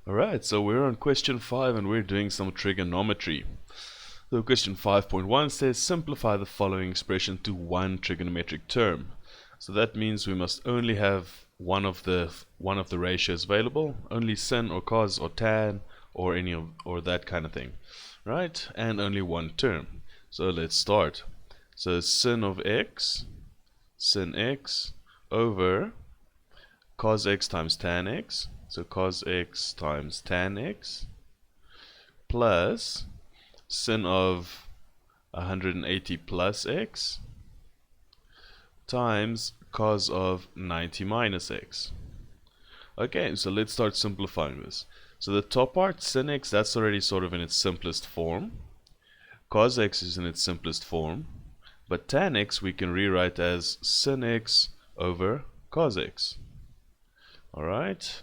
Alright, so we're on question 5 and we're doing some trigonometry. So question 5.1 says simplify the following expression to one trigonometric term. So that means we must only have one of the ratios available, only sin or cos or tan or that kind of thing. Right? And only one term. So let's start. So sin x over cos x times tan x. So cos x times tan x plus sin of 180 plus x times cos of 90 minus x. Okay, so let's start simplifying this. So the top part, sin x, that's already sort of in its simplest form. Cos x is in its simplest form. But tan x we can rewrite as sin x over cos x. Alright?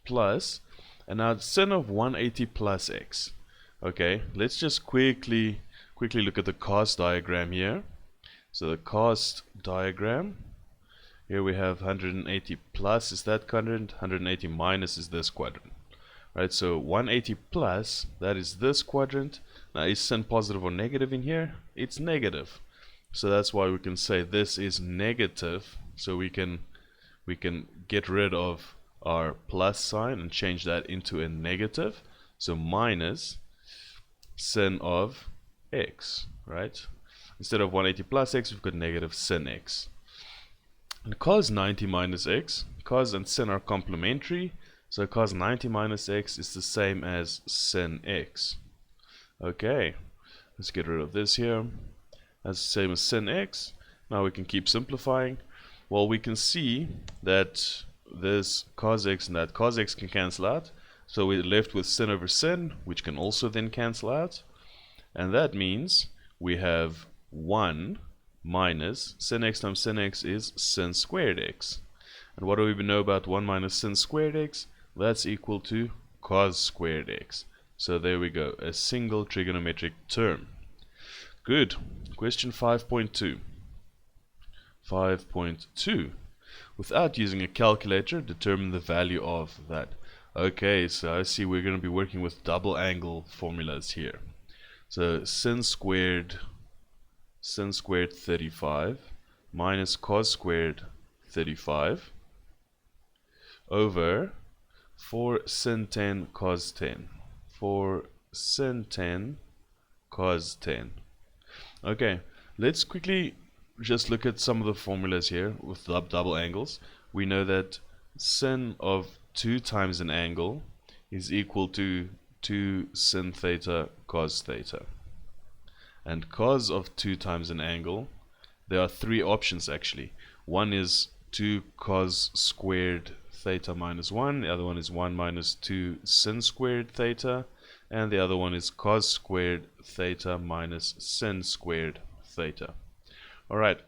Plus, and now sin of 180 plus x. Okay, let's just quickly look at the cos diagram here. So the cos diagram, here we have 180 plus is that quadrant, 180 minus is this quadrant. Right, so 180 plus, that is this quadrant. Now is sin positive or negative in here? It's negative. So that's why we can say this is negative. So we can get rid of our plus sign and change that into a negative. So minus sin of x, right? Instead of 180 plus x, we've got negative sin x. And cos 90 minus x, cos and sin are complementary. So cos 90 minus x is the same as sin x. Okay, let's get rid of this here. That's the same as sin x. Now we can keep simplifying. Well, we can see that this cos x and that cos x can cancel out. So we're left with sin over sin, which can also then cancel out. And that means we have 1 minus sin x times sin x is sin squared x. And what do we know about 1 minus sin squared x? That's equal to cos squared x. So there we go, a single trigonometric term. Good. Question 5.2. 5.2. Without using a calculator, determine the value of that. Okay, so I see we're going to be working with double angle formulas here. So sin squared 35 minus cos squared 35 over 4 sin 10 cos 10. 4 sin 10 cos 10. Okay, let's quickly just look at some of the formulas here with double angles. We know that sin of 2 times an angle is equal to 2 sin theta cos theta. And cos of 2 times an angle, there are 3 options actually. One is 2 cos squared theta minus 1, the other one is 1 minus 2 sin squared theta, and the other one is cos squared theta minus sin squared theta. Alright,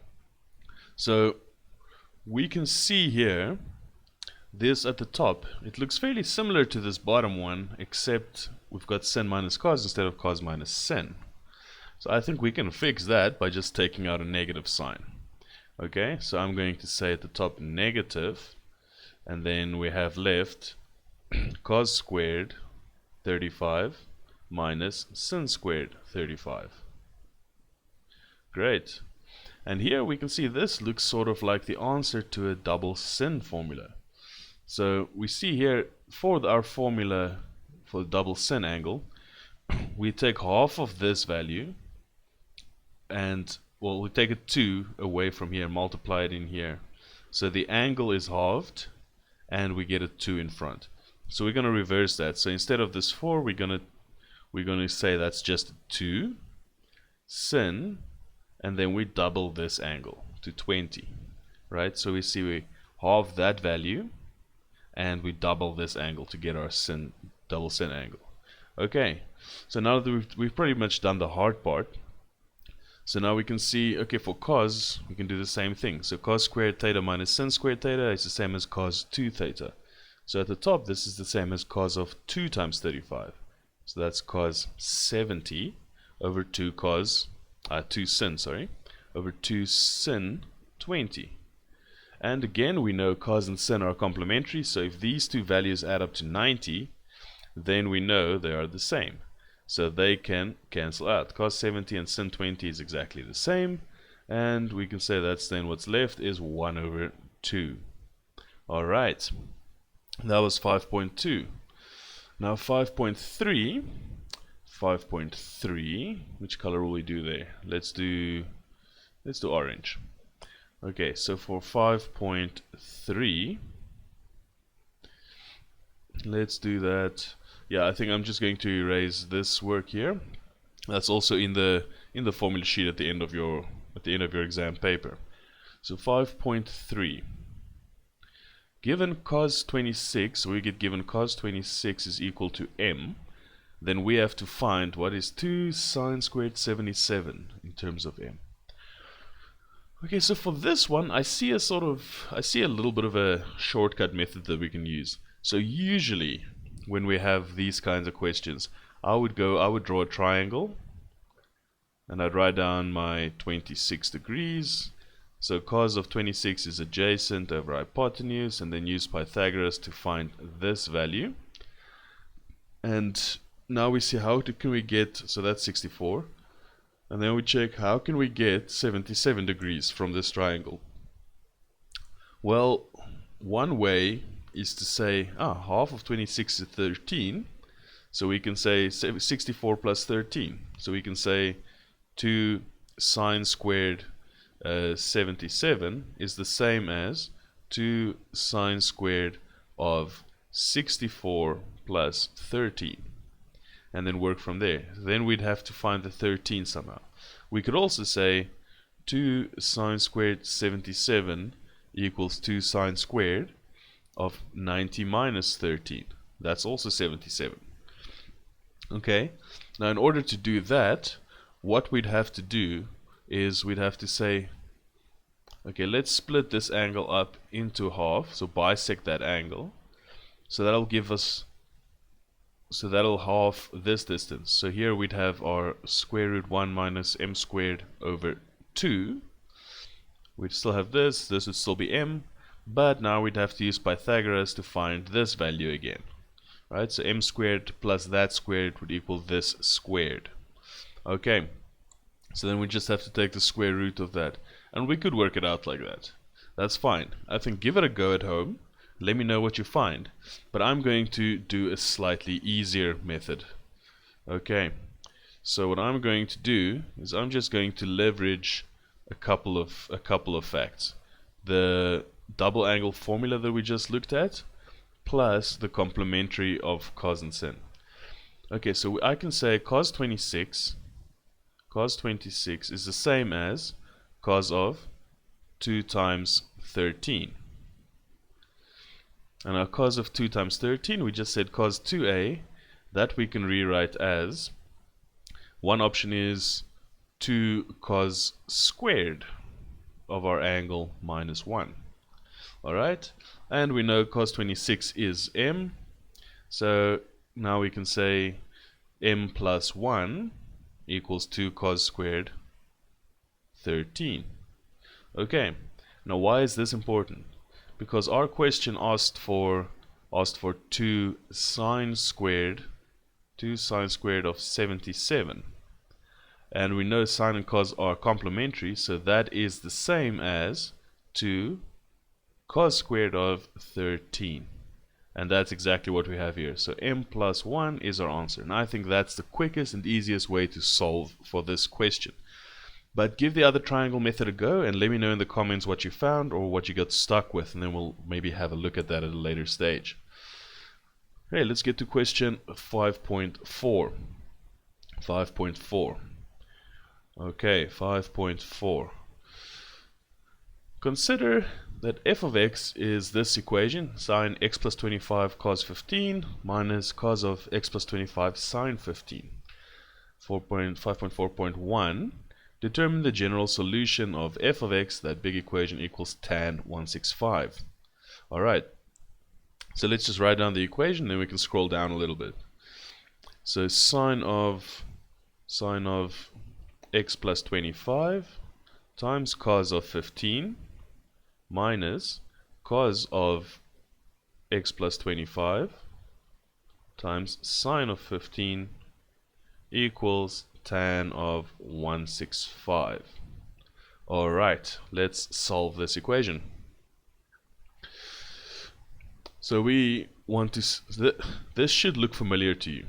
so we can see here this at the top, it looks fairly similar to this bottom one, except we've got sin minus cos instead of cos minus sin. So I think we can fix that by just taking out a negative sign. Okay, so I'm going to say at the top negative, and then we have left cos squared 35 minus sin squared 35. Great. And here we can see this looks sort of like the answer to a double sin formula. So we see here for our formula for the double sin angle, we take half of this value and, well, we take a 2 away from here, multiply it in here. So the angle is halved and we get a 2 in front. So we're going to reverse that. So instead of this 4, we're going to say that's just 2 sin, and then we double this angle to 20, right? So we see we halve that value and we double this angle to get our double sin angle. Okay, so now that we've pretty much done the hard part, so now we can see, okay, for cos we can do the same thing. So cos squared theta minus sin squared theta is the same as cos 2 theta. So at the top this is the same as cos of 2 times 35. So that's cos 70 over 2 sin, over 2 sin 20. And again we know cos and sin are complementary, so if these two values add up to 90, then we know they are the same. So they can cancel out. Cos 70 and sin 20 is exactly the same. And we can say that's then what's left is 1 over 2. Alright, that was 5.2. Now 5.3, which color will we do there? Let's do orange. Okay, so for 5.3, let's do that. Yeah, I think I'm just going to erase this work here. That's also in the formula sheet at the end of your exam paper. So 5.3. Given cos 26, we get given cos 26 is equal to m. Then we have to find what is 2 sine squared 77 in terms of m. Okay, so for this one, I see a little bit of a shortcut method that we can use. So usually, when we have these kinds of questions, I would draw a triangle, and I'd write down my 26 degrees. So cos of 26 is adjacent over hypotenuse, and then use Pythagoras to find this value. And now we see can we get, so that's 64. And then we check how can we get 77 degrees from this triangle. Well, one way is to say, half of 26 is 13. So we can say 64 plus 13. So we can say 2 sine squared 77 is the same as 2 sine squared of 64 plus 13. And then work from there. Then we'd have to find the 13 somehow. We could also say 2 sine squared 77 equals 2 sine squared of 90 minus 13. That's also 77. Okay, now in order to do that, what we'd have to do is we'd have to say, okay, let's split this angle up into half, so bisect that angle. So that'll give us, so that'll halve this distance. So here we'd have our square root 1 minus m squared over 2. We'd still have this would still be m, but now we'd have to use Pythagoras to find this value again. Right, so m squared plus that squared would equal this squared. Okay, so then we just have to take the square root of that, and we could work it out like that. That's fine. I think give it a go at home. Let me know what you find. But I'm going to do a slightly easier method. Okay, so what I'm going to do is I'm just going to leverage a couple of facts. The double angle formula that we just looked at, plus the complementary of cos and sin. Okay, so I can say cos 26 is the same as cos of 2 times 13. And our cos of 2 times 13, we just said cos 2a. That we can rewrite as, one option is 2 cos squared of our angle minus 1. Alright, and we know cos 26 is m. So now we can say m plus 1 equals 2 cos squared 13. Okay, now why is this important? Because our question asked for 2 sine squared of 77, and we know sine and cos are complementary, so that is the same as 2 cos squared of 13, and that's exactly what we have here. So m plus 1 is our answer, and I think that's the quickest and easiest way to solve for this question. But give the other triangle method a go and let me know in the comments what you found or what you got stuck with, and then we'll maybe have a look at that at a later stage. Okay, let's get to question 5.4. 5.4. Okay, 5.4. Consider that f of x is this equation, sine x plus 25 cos 15 minus cos of x plus 25 sine 15. 5.4.1. Determine the general solution of f of x, that big equation, equals tan 165. Alright, so let's just write down the equation, then we can scroll down a little bit. So sine of x plus 25 times cos of 15 minus cos of x plus 25 times sine of 15 equals tan of 165. Alright, let's solve this equation. So we want to, this should look familiar to you.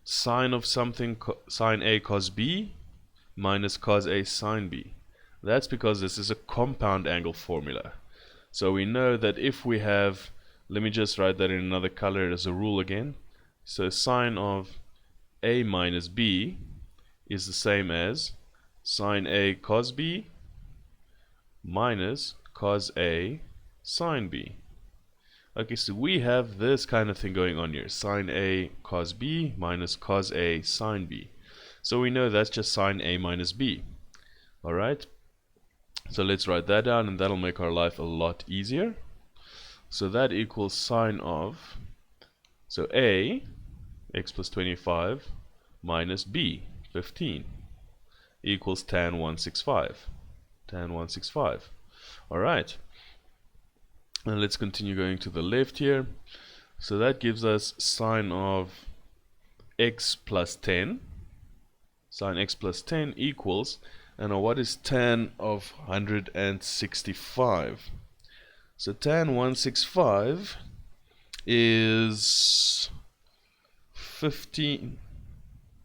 Sine of something, sine A cos B minus cos A sine B. That's because this is a compound angle formula. So we know that if we have, let me just write that in another color as a rule again. So sine of A minus B is the same as sine A cos B minus cos A sine B. Okay, so we have this kind of thing going on here. Sine A cos B minus cos A sine B. So we know that's just sine A minus B. Alright, so let's write that down, and that'll make our life a lot easier. So that equals sine of, so A, x plus 25, minus B, 15, equals tan 165. Tan 165. Alright. And let's continue going to the left here. So that gives us sine of x plus 10. Sine x plus 10 equals, and now what is tan of 165? So tan 165 is 15.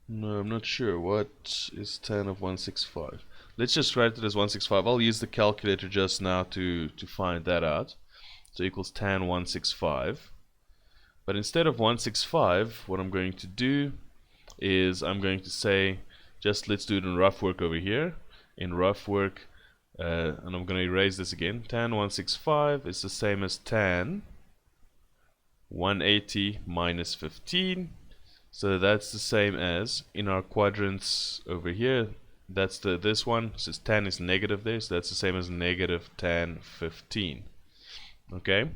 No, I'm not sure. What is tan of 165? Let's just write it as 165. I'll use the calculator just now to find that out. So equals tan 165. But instead of 165, what I'm going to do is I'm going to say, just let's do it in rough work over here. In rough work, and I'm going to erase this again. Tan 165 is the same as tan 180 minus 15. So that's the same as in our quadrants over here. That's this one. Since tan is negative there, so that's the same as negative tan 15. Okay,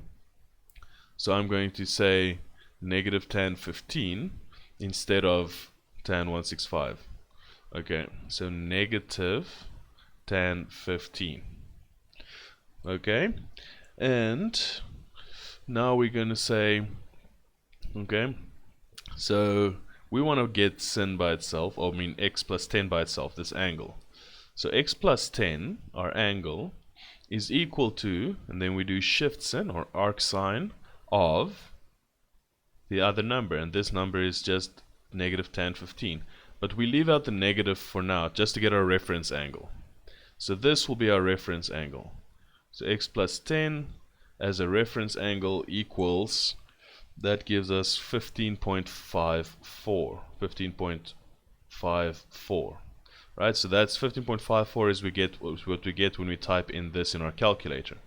so I'm going to say negative tan 15 instead of tan 165. Okay, so negative tan 15. Okay, and now we're going to say, okay, so we want to get sin by itself, or I mean x plus 10 by itself, this angle. So x plus 10, our angle, is equal to, and then we do shift sin or arc sine of the other number, and this number is just negative tan 15. But we leave out the negative for now, just to get our reference angle. So this will be our reference angle. So x plus 10 as a reference angle equals, that gives us 15.54. 15.54. Right, so that's 15.54 is what we get when we type in this in our calculator.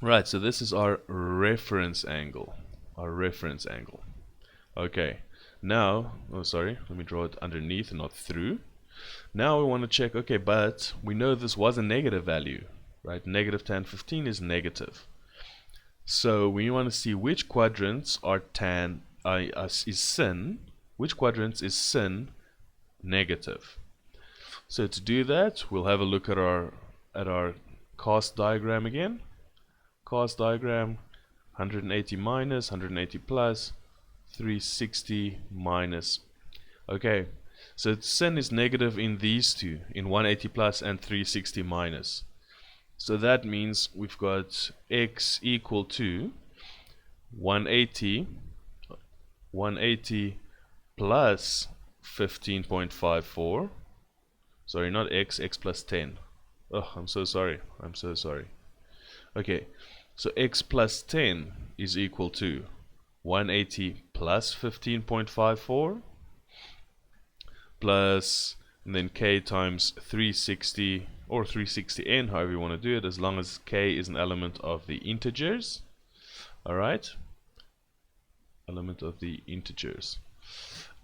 Right, so this is our reference angle. Our reference angle. Okay, now, oh sorry, let me draw it underneath and not through. Now we want to check, okay, but we know this was a negative value, right? Negative tan 15 is negative. So we want to see which quadrants are is sin, which quadrants is sin negative. So to do that, we'll have a look at our cost diagram again. Cost diagram, 180 minus, 180 plus, 360 minus. Okay, so sin is negative in these two, in 180 plus and 360 minus. So that means we've got x equal to 180 plus 15.54. Sorry, not x plus 10. Oh, I'm so sorry. I'm so sorry. Okay, so x plus 10 is equal to 180 plus 15.54 plus, and then k times 360 or 360n, however you want to do it, as long as k is an element of the integers. Alright, element of the integers.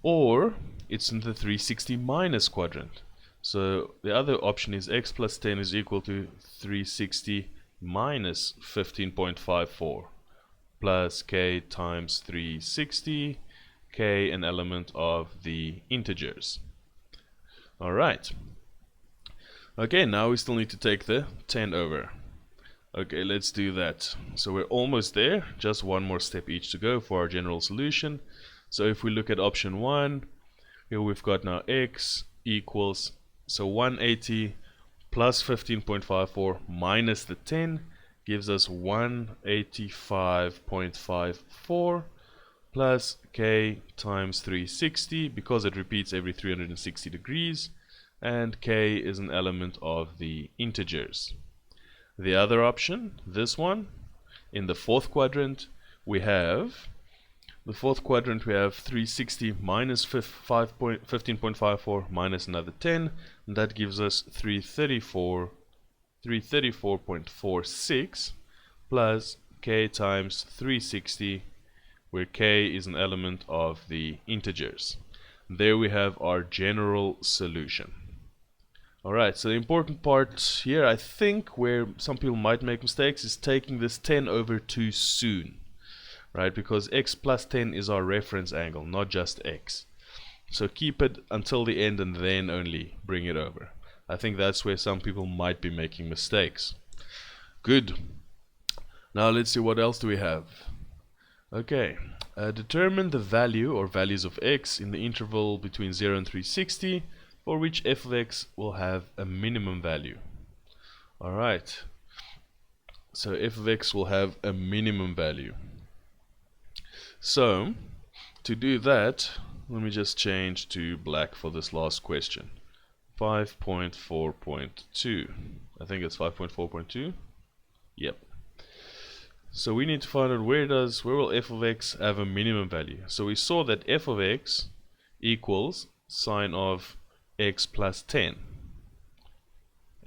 Or it's in the 360 minus quadrant. So the other option is x plus 10 is equal to 360 minus 15.54 plus k times 360, k an element of the integers. Alright. Okay, now we still need to take the 10 over. Okay, let's do that. So we're almost there, just one more step each to go for our general solution. So if we look at option 1, here we've got now x equals, so 180 plus 15.54 minus the 10 gives us 185.54 plus k times 360, because it repeats every 360 degrees, and k is an element of the integers. The other option, this one, in the fourth quadrant, we have 360 minus 15.54 minus another 10, and that gives us 334.46 plus k times 360, where k is an element of the integers. There we have our general solution. Alright, so the important part here, I think, where some people might make mistakes, is taking this 10 over too soon. Right, because x plus 10 is our reference angle, not just x. So keep it until the end and then only bring it over. I think that's where some people might be making mistakes. Good. Now let's see, what else do we have? Okay, determine the value or values of x in the interval between 0 and 360, for which f of x will have a minimum value. Alright, so f of x will have a minimum value. So, to do that, let me just change to black for this last question. 5.4.2. I think it's 5.4.2. Yep. So we need to find out where will f of x have a minimum value. So we saw that f of x equals sine of x plus 10.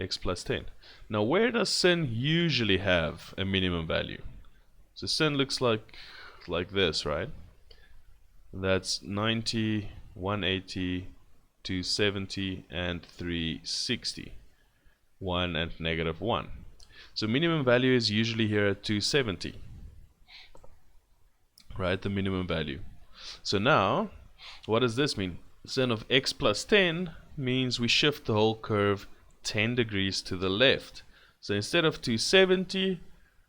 X plus 10. Now where does sin usually have a minimum value? So sin looks like this, right? That's 90, 180, 270, and 360. 1 and negative 1. So minimum value is usually here at 270. Right, the minimum value. So now, what does this mean? Sin of x plus 10 means we shift the whole curve 10 degrees to the left. So instead of 270,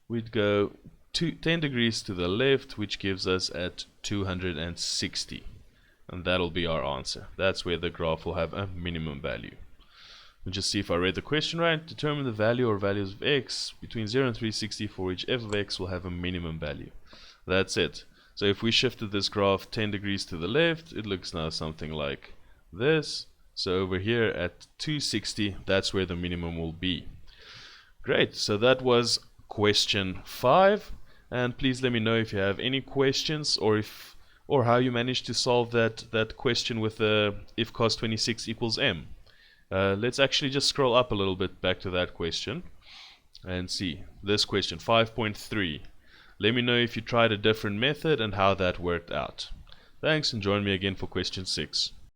we'd go 10 degrees to the left, which gives us at 260. And that'll be our answer. That's where the graph will have a minimum value. We'll just see if I read the question right. Determine the value or values of x between 0 and 360, for which f of x will have a minimum value. That's it. So if we shifted this graph 10 degrees to the left, it looks now something like this. So over here at 260, that's where the minimum will be. Great, so that was question 5. And please let me know if you have any questions, or how you managed to solve that question with if cos 26 equals m. Let's actually just scroll up a little bit back to that question and see this question 5.3. Let me know if you tried a different method and how that worked out. Thanks, and join me again for question 6.